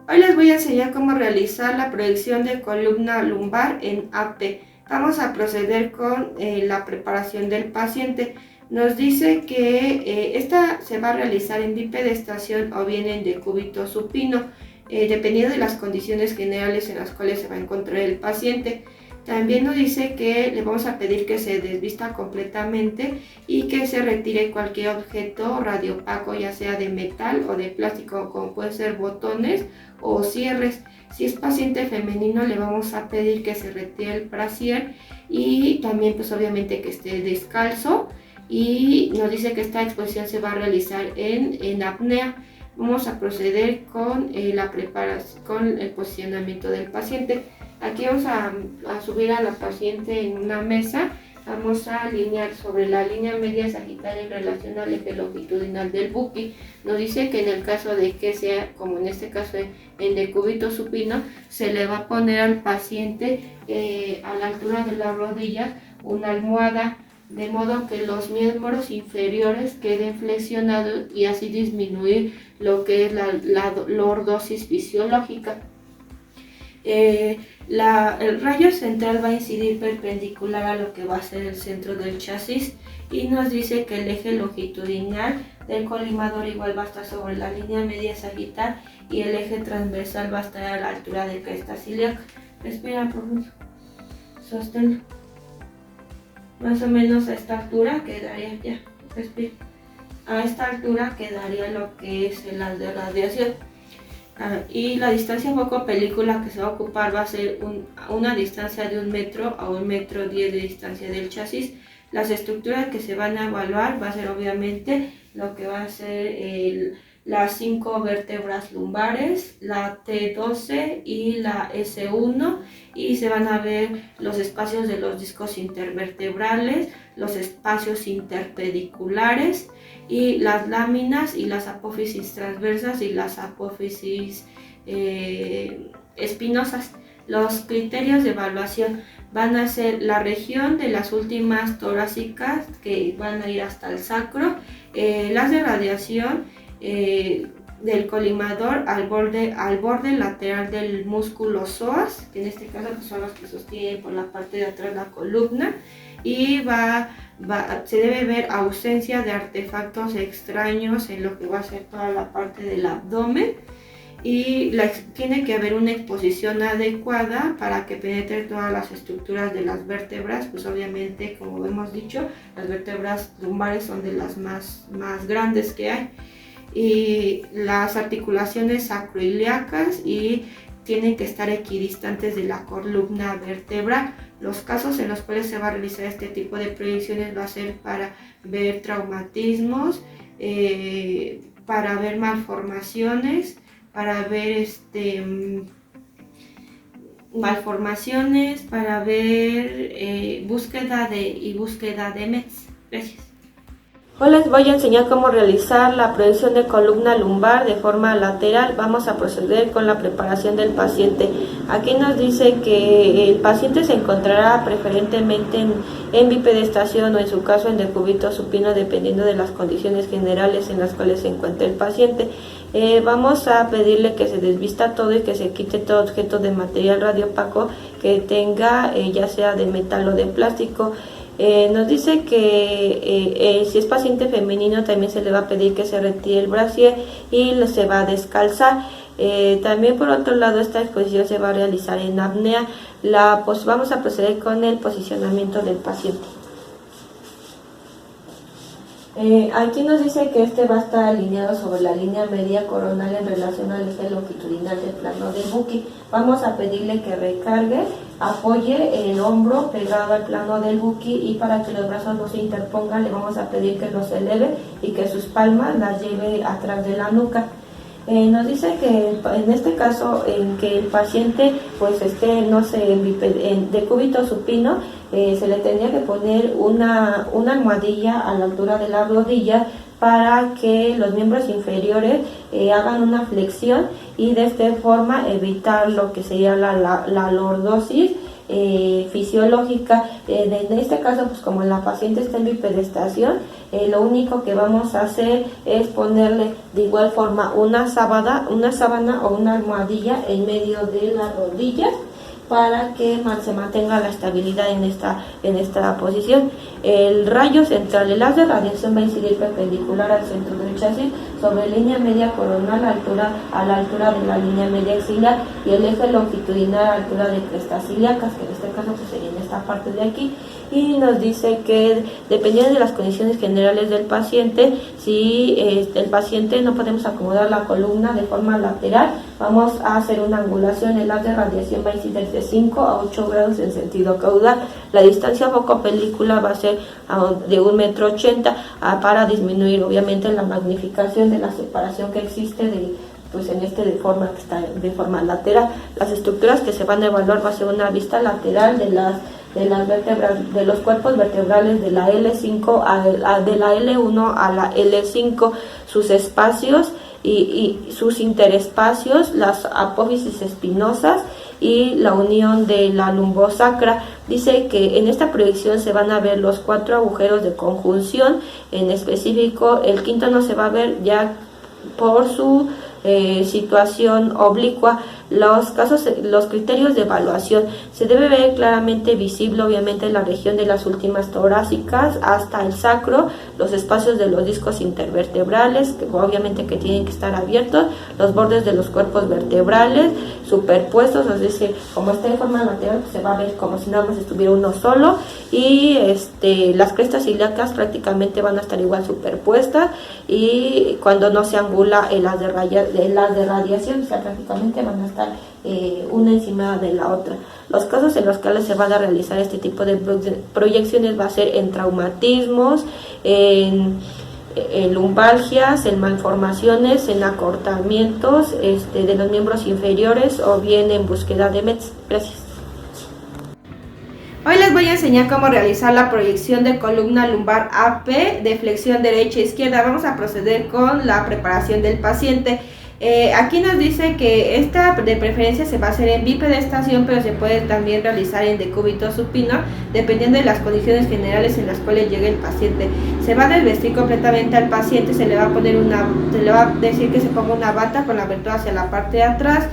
Hoy les voy a enseñar cómo realizar la proyección de columna lumbar en AP. Vamos a proceder con la preparación del paciente. Nos dice que esta se va a realizar en bipedestación o bien en decúbito supino, dependiendo de las condiciones generales en las cuales se va a encontrar el paciente. También nos dice que le vamos a pedir que se desvista completamente y que se retire cualquier objeto radiopaco, ya sea de metal o de plástico, como puede ser botones o cierres. Si es paciente femenino, le vamos a pedir que se retire el brasier y también pues obviamente que esté descalzo, y nos dice que esta exposición se va a realizar en apnea. Vamos a proceder con la preparación, con el posicionamiento del paciente. Aquí vamos a subir a la paciente en una mesa. Vamos a alinear sobre la línea media sagital en relación al eje longitudinal del buki. Nos dice que en el caso de que sea, como en este caso en decúbito supino, se le va a poner al paciente a la altura de la rodilla una almohada, de modo que los miembros inferiores queden flexionados y así disminuir lo que es la lordosis fisiológica. El rayo central va a incidir perpendicular a lo que va a ser el centro del chasis, y nos dice que el eje longitudinal del colimador igual va a estar sobre la línea media sagital y el eje transversal va a estar a la altura de cresta ciliaca. Respira profundo, sosténlo. Más o menos a esta altura quedaría, ya, respira. A esta altura quedaría lo que es el haz de radiación. Y la distancia foco película que se va a ocupar va a ser una distancia de 1 metro a 1,10 metros de distancia del chasis. Las estructuras que se van a evaluar va a ser obviamente lo que va a ser las 5 vértebras lumbares, la T12 y la S1, y se van a ver los espacios de los discos intervertebrales, los espacios interpediculares y las láminas y las apófisis transversas y las apófisis espinosas. Los criterios de evaluación van a ser la región de las últimas torácicas, que van a ir hasta el sacro, las de radiación del colimador al borde lateral del músculo psoas, que en este caso pues son los que sostienen por la parte de atrás la columna, y se debe ver ausencia de artefactos extraños en lo que va a ser toda la parte del abdomen, y tiene que haber una exposición adecuada para que penetre todas las estructuras de las vértebras. Pues obviamente, como hemos dicho, las vértebras lumbares son de las más grandes que hay, y las articulaciones sacroiliacas, y tienen que estar equidistantes de la columna vertebral. Los casos en los cuales se va a realizar este tipo de proyecciones va a ser para ver traumatismos, para ver malformaciones, para ver malformaciones, para ver búsqueda de METs. Gracias. Hoy les voy a enseñar cómo realizar la proyección de columna lumbar de forma lateral. Vamos a proceder con la preparación del paciente. Aquí nos dice que el paciente se encontrará preferentemente en bipedestación o en su caso en decúbito supino, dependiendo de las condiciones generales en las cuales se encuentra el paciente. Vamos a pedirle que se desvista todo y que se quite todo objeto de material radiopaco que tenga, ya sea de metal o de plástico. Nos dice que si es paciente femenino también se le va a pedir que se retire el brasier y se va a descalzar. También por otro lado, esta exposición se va a realizar en apnea. Vamos a proceder con el posicionamiento del paciente. Aquí nos dice que este va a estar alineado sobre la línea media coronal en relación al eje longitudinal del plano del buki. Vamos a pedirle que recargue, apoye el hombro pegado al plano del buki, y para que los brazos no se interpongan le vamos a pedir que los eleve y que sus palmas las lleve atrás de la nuca. Nos dice que en este caso, en que el paciente pues esté, no sé, en decúbito supino, se le tendría que poner una almohadilla a la altura de la rodilla para que los miembros inferiores hagan una flexión, y de esta forma evitar lo que sería la lordosis fisiológica. En este caso, pues como la paciente está en bipedestación, lo único que vamos a hacer es ponerle de igual forma una sábana o una almohadilla en medio de las rodillas para que se mantenga la estabilidad en esta posición. El rayo central, el haz de radiación va a incidir perpendicular al centro del chasis sobre línea media coronal a la altura de la línea media axilar, y el eje longitudinal a la altura de crestas ilíacas, que en este caso pues sería en esta parte de aquí. Y nos dice que dependiendo de las condiciones generales del paciente, si el paciente no podemos acomodar la columna de forma lateral, vamos a hacer una angulación. El haz de radiación va a incidir de 5 a 8 grados en sentido caudal. La distancia foco-película va a ser de 1,80 m para disminuir obviamente la magnificación de la separación que existe de forma lateral. Las estructuras que se van a evaluar va a ser una vista lateral de las vértebras, de los cuerpos vertebrales de la L5 de la L1 a la L5, sus espacios y sus interespacios, las apófisis espinosas y la unión de la lumbosacra. Dice que en esta proyección se van a ver los 4 agujeros de conjunción. En específico, el quinto no se va a ver ya por su situación oblicua. Los criterios de evaluación: se debe ver claramente visible obviamente la región de las últimas torácicas hasta el sacro, los espacios de los discos intervertebrales, que obviamente que tienen que estar abiertos, los bordes de los cuerpos vertebrales superpuestos, es decir, como está en forma lateral, pues se va a ver como si nada más estuviera uno solo, y las crestas ilíacas prácticamente van a estar igual superpuestas, y cuando no se angula el haz de radiación, o sea, prácticamente van a estar una encima de la otra. Los casos en los cuales se van a realizar este tipo de proyecciones va a ser en traumatismos, en lumbalgias, en malformaciones, en acortamientos de los miembros inferiores, o bien en búsqueda de METs. Gracias. Hoy les voy a enseñar cómo realizar la proyección de columna lumbar AP de flexión derecha e izquierda. Vamos a proceder con la preparación del paciente. Aquí nos dice que esta de preferencia se va a hacer en bipedestación, pero se puede también realizar en decúbito supino, dependiendo de las condiciones generales en las cuales llegue el paciente. Se va a desvestir completamente al paciente, se le va a decir que se ponga una bata con la abertura hacia la parte de atrás.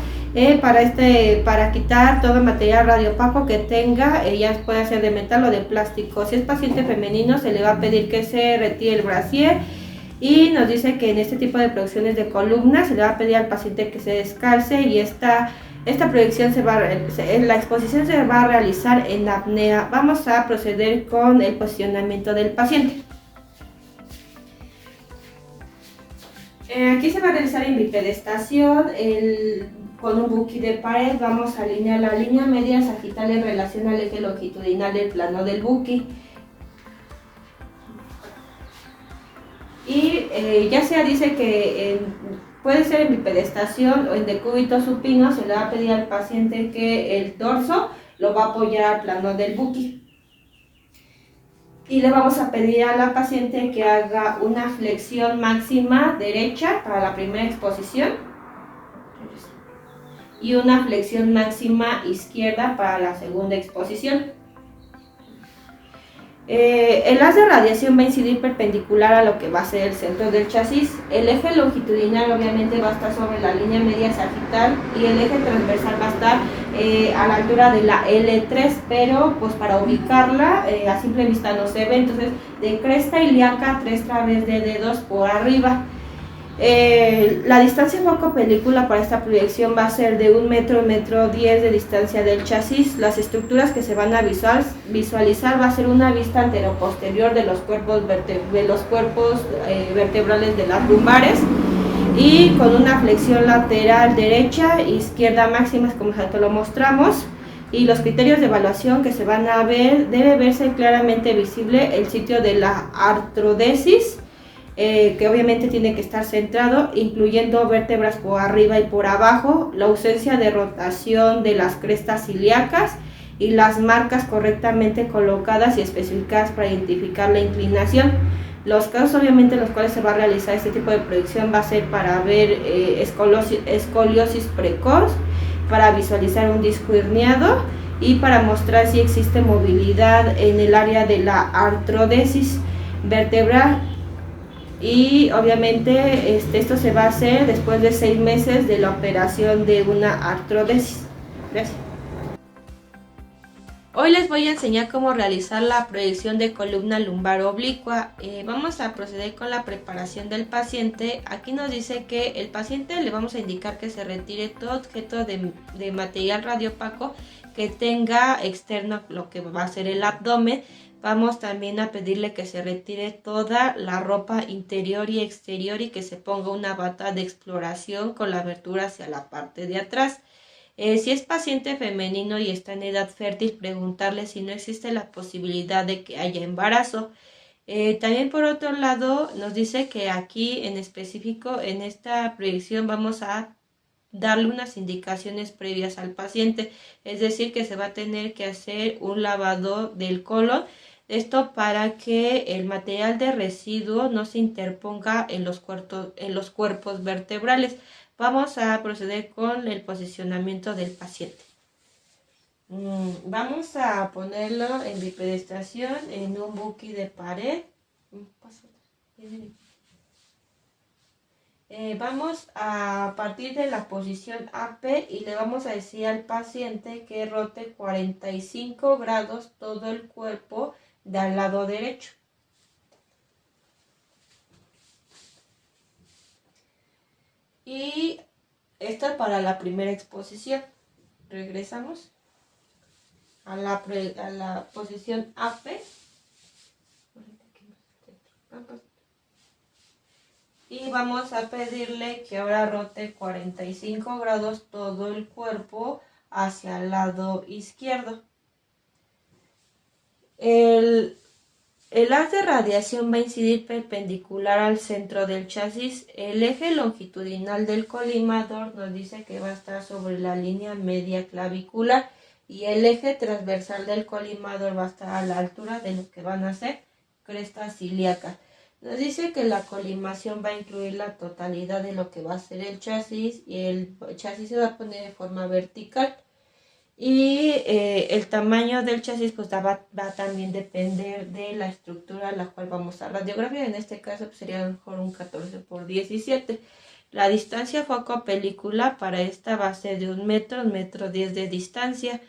Para quitar todo material radiopaco que tenga, ya puede ser de metal o de plástico. Si es paciente femenino, se le va a pedir que se retire el brasier. Y nos dice que en este tipo de proyecciones de columna se le va a pedir al paciente que se descalce, y esta proyección la exposición se va a realizar en apnea. Vamos a proceder con el posicionamiento del paciente. Aquí se va a realizar en bipedestación, con un buki de pared. Vamos a alinear la línea media sagital en relación al eje longitudinal del plano del buki. Y ya sea, dice que puede ser en bipedestación o en decúbito supino, se le va a pedir al paciente que el dorso lo va a apoyar al plano del buki. Y le vamos a pedir a la paciente que haga una flexión máxima derecha para la primera exposición y una flexión máxima izquierda para la segunda exposición. El haz de radiación va a incidir perpendicular a lo que va a ser el centro del chasis. El eje longitudinal obviamente va a estar sobre la línea media sagital, y el eje transversal va a estar a la altura de la L3, pero pues para ubicarla a simple vista no se ve. Entonces, de cresta ilíaca 3 través de dedos por arriba. La distancia foco-película para esta proyección va a ser de 1 metro, 1,10 m de distancia del chasis. Las estructuras que se van a visualizar va a ser una vista anteroposterior de los cuerpos vertebrales de las lumbares, y con una flexión lateral derecha e izquierda máximas, como ya te lo mostramos. Y los criterios de evaluación que se van a ver: debe verse claramente visible el sitio de la artrodesis, que obviamente tiene que estar centrado, incluyendo vértebras por arriba y por abajo, la ausencia de rotación de las crestas ilíacas y las marcas correctamente colocadas y especificadas para identificar la inclinación. Los casos obviamente en los cuales se va a realizar este tipo de proyección va a ser para ver escoliosis precoz, para visualizar un disco herniado y para mostrar si existe movilidad en el área de la artrodesis vertebral. Y obviamente esto se va a hacer después de 6 meses de la operación de una artrodesis. Gracias. Hoy les voy a enseñar cómo realizar la proyección de columna lumbar oblicua. Vamos a proceder con la preparación del paciente. Aquí nos dice que el paciente le vamos a indicar que se retire todo objeto de material radiopaco que tenga externo lo que va a ser el abdomen. Vamos también a pedirle que se retire toda la ropa interior y exterior y que se ponga una bata de exploración con la abertura hacia la parte de atrás. Si es paciente femenino y está en edad fértil, preguntarle si no existe la posibilidad de que haya embarazo. También por otro lado nos dice que aquí en específico en esta proyección vamos a darle unas indicaciones previas al paciente, es decir que se va a tener que hacer un lavado del colon, esto para que el material de residuo no se interponga en los cuerpos vertebrales. Vamos a proceder con el posicionamiento del paciente. Vamos a ponerlo en bipedestración en un buki de pared. Vamos a partir de la posición AP y le vamos a decir al paciente que rote 45 grados todo el cuerpo del lado derecho. Y esto es para la primera exposición. Regresamos a la posición AP. Y vamos a pedirle que ahora rote 45 grados todo el cuerpo hacia el lado izquierdo. El haz de radiación va a incidir perpendicular al centro del chasis. El eje longitudinal del colimador nos dice que va a estar sobre la línea media clavicular y el eje transversal del colimador va a estar a la altura de lo que van a ser crestas ilíacas. Nos dice que la colimación va a incluir la totalidad de lo que va a ser el chasis y el chasis se va a poner de forma vertical. Y el tamaño del chasis pues va a también depender de la estructura a la cual vamos a radiografiar. En este caso pues, sería mejor un 14×17. La distancia foco a película para esta va a ser de 1 metro, 1,10 m de distancia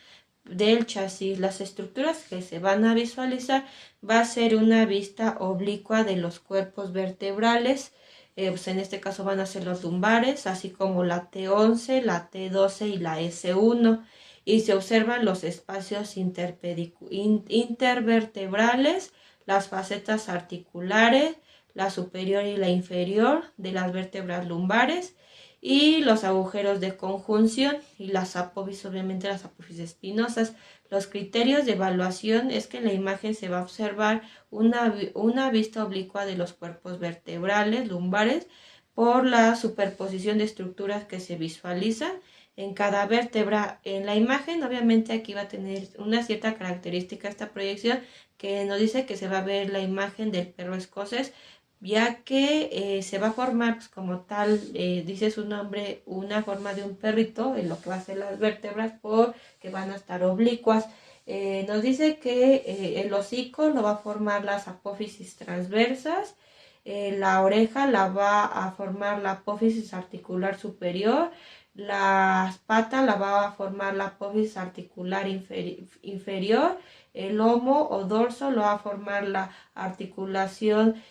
del chasis. Las estructuras que se van a visualizar va a ser una vista oblicua de los cuerpos vertebrales. Pues en este caso van a ser los lumbares, así como la T11, la T12 y la S1. Y se observan los espacios intervertebrales, las facetas articulares, la superior y la inferior de las vértebras lumbares y los agujeros de conjunción y las apófisis, obviamente las apófisis espinosas. Los criterios de evaluación es que en la imagen se va a observar una vista oblicua de los cuerpos vertebrales lumbares por la superposición de estructuras que se visualizan en cada vértebra. En la imagen obviamente aquí va a tener una cierta característica esta proyección que nos dice que se va a ver la imagen del perro escocés, ya que se va a formar pues, como tal, dice su nombre, una forma de un perrito en lo que va a ser las vértebras porque van a estar oblicuas. Nos dice que el hocico lo va a formar las apófisis transversas, la oreja la va a formar la apófisis articular superior, las patas la va a formar la apófisis articular inferior, el lomo o dorso lo va a formar la articulación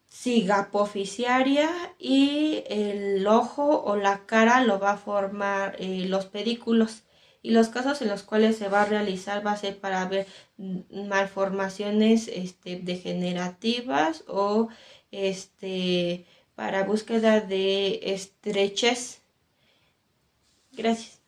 cigapofisiaria y el ojo o la cara lo va a formar los pedículos. Y los casos en los cuales se va a realizar va a ser para ver malformaciones degenerativas o para búsqueda de estrechez. Gracias.